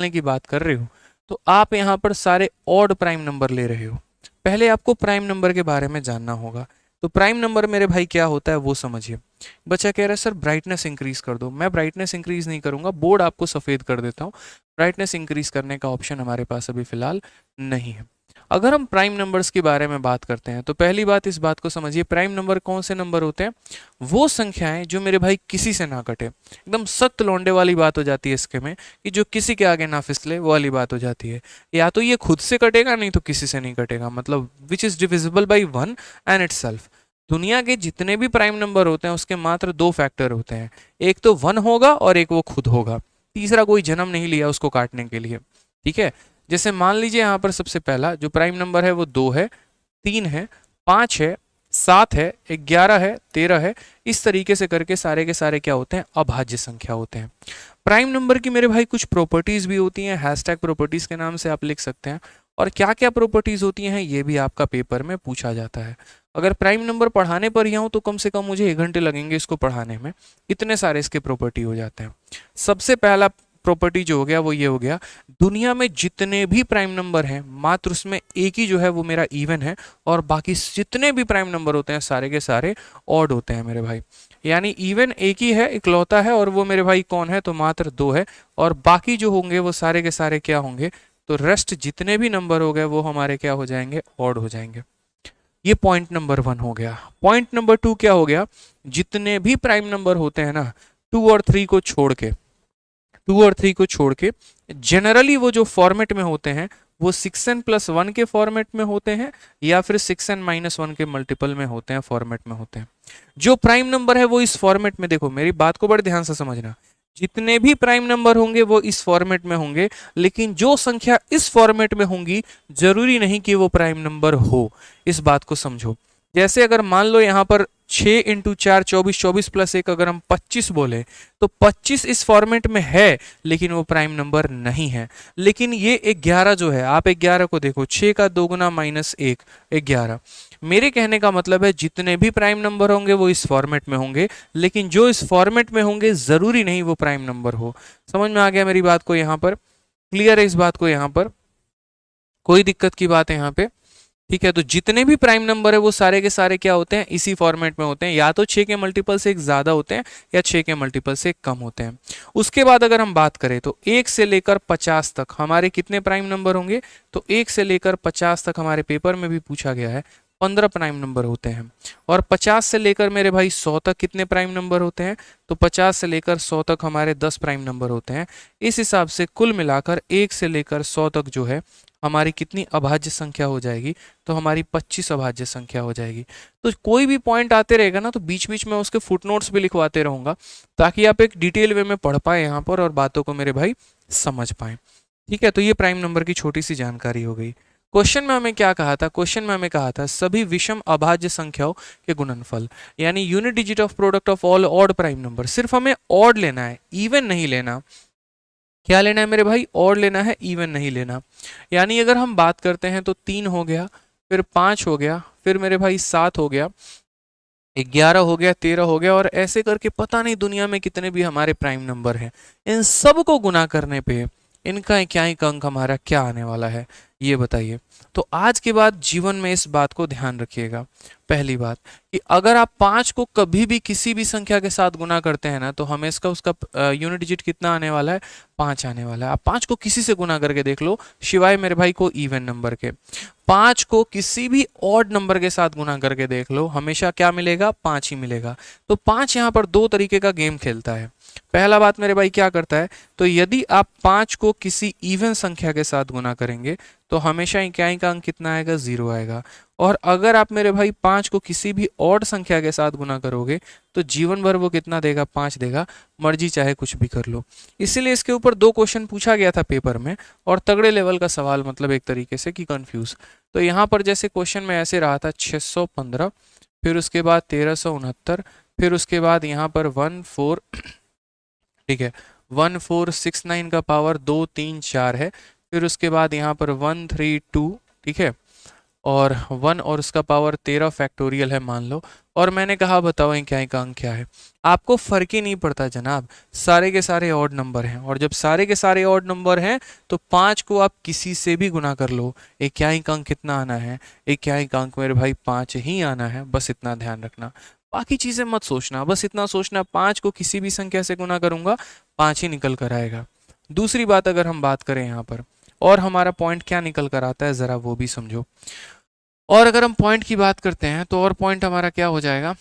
की बात कर रहे हो तो आप यहाँ पर सारे ऑड प्राइम नंबर ले रहे हो। पहले आपको प्राइम नंबर के बारे में जानना होगा। तो प्राइम नंबर मेरे भाई क्या होता है वो समझिए। बच्चा कह रहा है सर ब्राइटनेस इंक्रीज कर दो। मैं ब्राइटनेस इंक्रीज नहीं करूंगा, बोर्ड आपको सफ़ेद कर देता हूँ। ब्राइटनेस इंक्रीज करने का ऑप्शन हमारे पास अभी फिलहाल नहीं है। अगर हम प्राइम नंबर्स के बारे में बात करते हैं तो पहली बात इस बात को समझिए, प्राइम नंबर कौन से नंबर होते हैं? वो संख्याएं जो मेरे भाई किसी से ना कटे। एकदम सख्त लौंडे वाली बात हो जाती है इसके में कि जो किसी के आगे ना फिसले, वो वाली बात हो जाती है। या तो ये खुद से कटेगा, नहीं तो किसी से नहीं कटेगा, मतलब which is divisible by one and itself. दुनिया के जितने भी प्राइम नंबर होते हैं उसके मात्र दो फैक्टर होते हैं, एक तो वन होगा और एक वो खुद होगा। तीसरा कोई जन्म नहीं लिया उसको काटने के लिए। ठीक है, जैसे मान लीजिए यहाँ पर सबसे पहला जो प्राइम नंबर है वो 2 है, 3 है, 5 है, 7 है, 11 है, 13 है। इस तरीके से करके सारे के सारे क्या होते हैं? अभाज्य संख्या होते हैं। प्राइम नंबर की मेरे भाई कुछ प्रॉपर्टीज भी होती हैं, हैशटैग प्रॉपर्टीज के नाम से आप लिख सकते हैं। और क्या क्या प्रॉपर्टीज होती हैं ये भी आपका पेपर में पूछा जाता है। अगर प्राइम नंबर पढ़ाने पर ही आऊँ तो कम से कम मुझे 1 घंटे लगेंगे इसको पढ़ाने में, इतने सारे इसके प्रॉपर्टी हो जाते हैं। सबसे पहला प्रॉपर्टी जो हो गया वो ये हो गया, दुनिया में जितने भी प्राइम नंबर हैं मात्र उसमें एक ही जो है वो मेरा इवन है, और बाकी जितने भी प्राइम नंबर होते हैं सारे के सारे ऑड होते हैं मेरे भाई। यानी इवन एक ही है, इकलौता है, और वो मेरे भाई कौन है? तो मात्र 2 है। और बाकी जो होंगे वो सारे के सारे क्या होंगे? तो रेस्ट जितने भी नंबर हो गए वो हमारे क्या हो जाएंगे? ऑड हो जाएंगे। ये पॉइंट नंबर 1 हो गया। पॉइंट नंबर 2 क्या हो गया? जितने भी प्राइम नंबर होते हैं ना, 2 और 3 को छोड़ के, 2 और 3 को छोड़ के जनरली वो जो फॉर्मेट में होते हैं वो 6n+1 के फॉर्मेट में होते हैं, या फिर 6n-1 के मल्टीपल में होते हैं, फॉर्मेट में होते हैं। जो प्राइम नंबर है वो इस फॉर्मेट में, देखो मेरी बात को बड़े ध्यान से समझना, जितने भी प्राइम नंबर होंगे वो इस फॉर्मेट में होंगे, लेकिन जो संख्या इस फॉर्मेट में होंगी जरूरी नहीं कि वो प्राइम नंबर हो। इस बात को समझो। जैसे अगर मान लो यहाँ पर 6 × 4 24, 24 + 1 अगर हम 25 बोले तो 25 इस फॉर्मेट में है लेकिन वो प्राइम नंबर नहीं है। लेकिन ये 11 जो है, आप 11 को देखो, 6 का 2 गुना -1, 11। मेरे कहने का मतलब है जितने भी प्राइम नंबर होंगे वो इस फॉर्मेट में होंगे, लेकिन जो इस फॉर्मेट में होंगे जरूरी नहीं वो प्राइम नंबर हो। समझ में आ गया मेरी बात को? यहाँ पर क्लियर है इस बात को? यहाँ पर कोई दिक्कत की बात है यहाँ पे? ठीक है, तो जितने भी प्राइम नंबर है वो सारे के सारे क्या होते हैं? इसी फॉर्मेट में होते हैं, या तो 6 के मल्टीपल से एक ज्यादा होते हैं या 6 के मल्टीपल से कम होते हैं। उसके बाद अगर हम बात करें तो 1 से लेकर 50 तक हमारे कितने प्राइम नंबर होंगे? तो 1 से लेकर 50 तक हमारे पेपर में भी पूछा गया है, 15 प्राइम नंबर होते हैं। और 50 से लेकर मेरे भाई 100 तक कितने प्राइम नंबर होते हैं? तो 50 से लेकर 100 तक हमारे 10 प्राइम नंबर होते हैं। इस हिसाब से कुल मिलाकर 1 से लेकर 100 तक जो है हमारी कितनी अभाज्य संख्या हो जाएगी? तो हमारी 25 अभाज्य संख्या हो जाएगी। तो कोई भी पॉइंट आते रहेगा ना तो बीच बीच में उसके फुटनोट्स भी लिखवाते रहूंगा, ताकि आप एक डिटेल वे में पढ़ पाए यहाँ पर और बातों को मेरे भाई समझ पाए। ठीक है, तो ये प्राइम नंबर की छोटी सी जानकारी हो गई। क्वेश्चन में हमें क्या कहा था? क्वेश्चन में हमें कहा था सभी विषम अभाज्य संख्याओं के गुणनफल, यानी unit digit of product of all odd prime number. सिर्फ हमें ऑड लेना है, इवन नहीं लेना। क्या लेना है मेरे भाई? ऑड लेना है, इवन नहीं लेना। यानी अगर हम बात करते हैं तो 3 हो गया, फिर 5 हो गया, फिर मेरे भाई 7 हो गया, 11 हो गया, 13 हो गया, और ऐसे करके पता नहीं दुनिया में कितने भी हमारे प्राइम नंबर हैं। इन सब को गुना करने पे इनका एक अंक हमारा क्या आने वाला है ये बताइए। तो आज के बाद जीवन में इस बात को ध्यान रखिएगा। पहली बात कि अगर आप 5 को कभी भी किसी भी संख्या के साथ गुना करते हैं ना तो हमें इसका उसका यूनिट डिजिट कितना आने वाला है? 5 आने वाला है। आप 5 को किसी से गुना करके देख लो, शिवाय मेरे भाई को इवन नंबर के। 5 को किसी भी ऑड नंबर के साथ गुना करके देख लो, हमेशा क्या मिलेगा? 5 ही मिलेगा। तो 5 यहाँ पर दो तरीके का गेम खेलता है। पहला बात मेरे भाई क्या करता है? तो यदि आप 5 को किसी इवन संख्या के साथ गुना करेंगे तो हमेशा इकाई का अंक कितना आएगा? 0 आएगा। और अगर आप मेरे भाई 5 को किसी भी ऑड संख्या के साथ गुना करोगे तो जीवन भर वो कितना देगा? 5 देगा, मर्जी चाहे कुछ भी कर लो। इसीलिए इसके ऊपर 2 क्वेश्चन पूछा गया था पेपर में, और तगड़े लेवल का सवाल, मतलब एक तरीके से कि कंफ्यूज। तो यहाँ पर जैसे क्वेश्चन में ऐसे रहा था 615, फिर उसके बाद 1369, फिर उसके बाद यहाँ पर 14 ठीक है 1469 का पावर 2 3 4 है, फिर उसके बाद यहाँ पर 132, ठीक है, और 1 और उसका पावर 13 फैक्टोरियल है मान लो, और मैंने कहा बताओ इनका का अंक क्या है। आपको फर्क ही नहीं पड़ता जनाब, सारे के सारे ऑड नंबर हैं, और जब सारे के सारे ऑड नंबर हैं तो 5 को आप किसी से भी गुना कर लो, इक्याई अंक कितना आना है, इक्याई अंक मेरे भाई 5 ही आना है, बस इतना ध्यान रखना। बाकी चीजें मत सोचना, बस इतना सोचना 5 को किसी भी संख्या से गुना करूंगा 5 ही निकल कर आएगा। दूसरी बात अगर हम बात करें यहाँ पर, और हमारा पॉइंट क्या निकल कर आता है जरा वो भी समझो। और अगर हम पॉइंट की बात करते हैं तो और पॉइंट हमारा क्या हो जाएगा,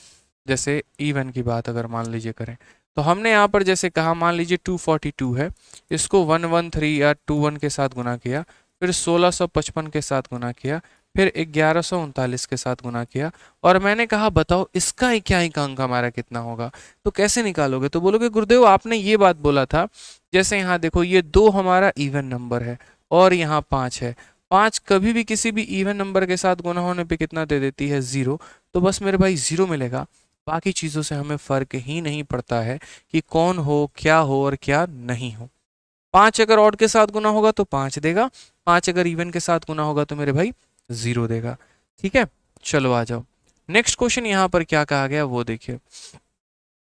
जैसे इवन की बात अगर मान लीजिए करें तो हमने यहाँ पर जैसे कहा, मान लीजिए 242 है, इसको 113 या 21 के साथ गुना किया, फिर 1655 के साथ गुना किया, फिर 1139 के साथ गुना किया, और मैंने कहा बताओ इसका इक्याई अंक हमारा कितना होगा। तो कैसे निकालोगे, तो बोलोगे गुरुदेव आपने ये बात बोला था, जैसे यहाँ देखो ये 2 हमारा इवन नंबर है और यहाँ 5 है, 5 कभी भी किसी भी इवन नंबर के साथ गुना होने पे कितना दे देती है, 0। तो बस मेरे भाई 0 मिलेगा, बाकी चीज़ों से हमें फ़र्क ही नहीं पड़ता है कि कौन हो, क्या हो और क्या नहीं हो। 5 अगर ऑड के साथ गुना होगा तो 5 देगा, 5 अगर इवन के साथ गुना होगा तो मेरे भाई 0 देगा। ठीक है, चलो आ जाओ। नेक्स्ट क्वेश्चन यहाँ पर क्या कहा गया वो देखिए।